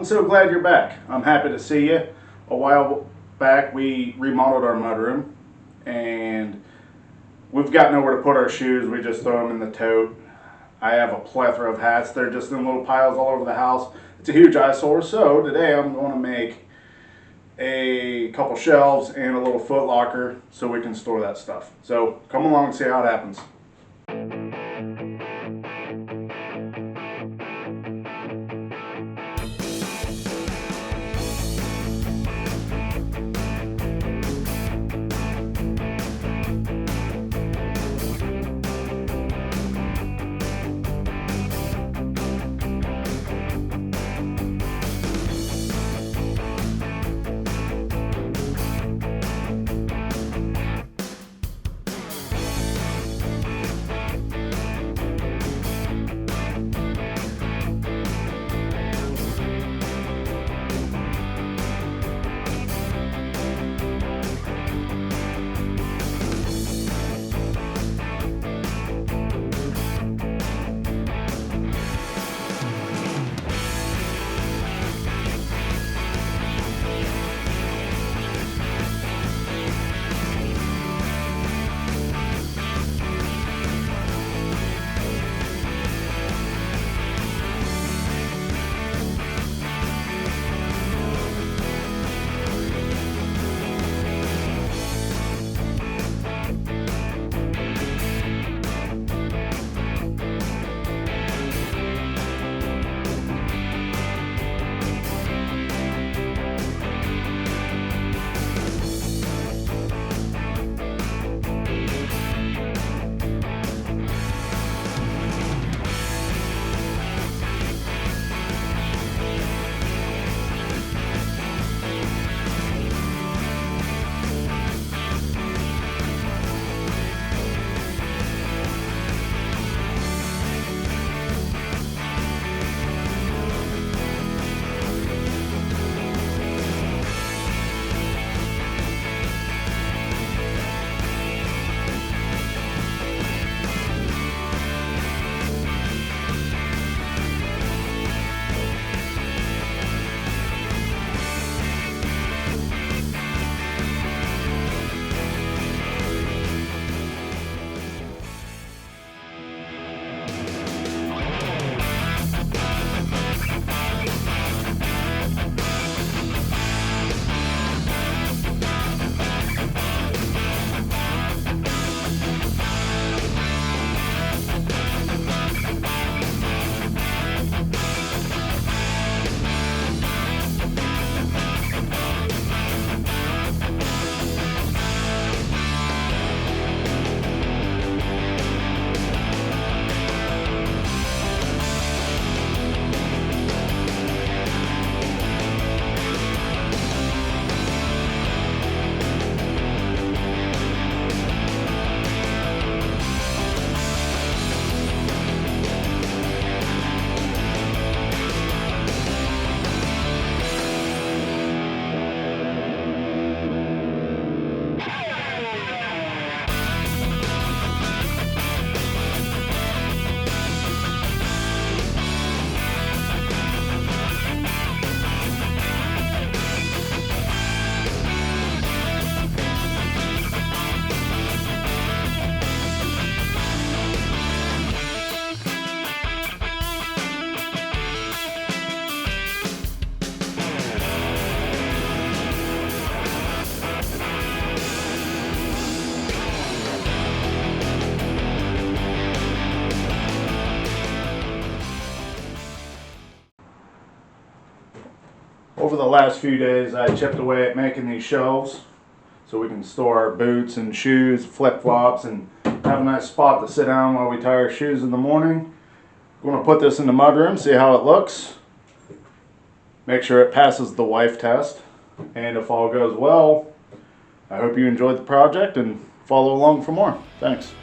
I'm so glad you're back. I'm happy to see you. A while back we remodeled our mudroom and we've got nowhere to put our shoes. We just throw them in the tote. I have a plethora of hats. They're just in little piles all over the house. It's a huge eyesore. So today I'm going to make a couple shelves and a little foot locker so we can store that stuff. So come along and see how it happens. Over the last few days, I chipped away at making these shelves so we can store our boots and shoes, flip-flops, and have a nice spot to sit down while we tie our shoes in the morning. We're going to put this in the mudroom, see how it looks. Make sure it passes the wife test. And if all goes well, I hope you enjoyed the project and follow along for more. Thanks.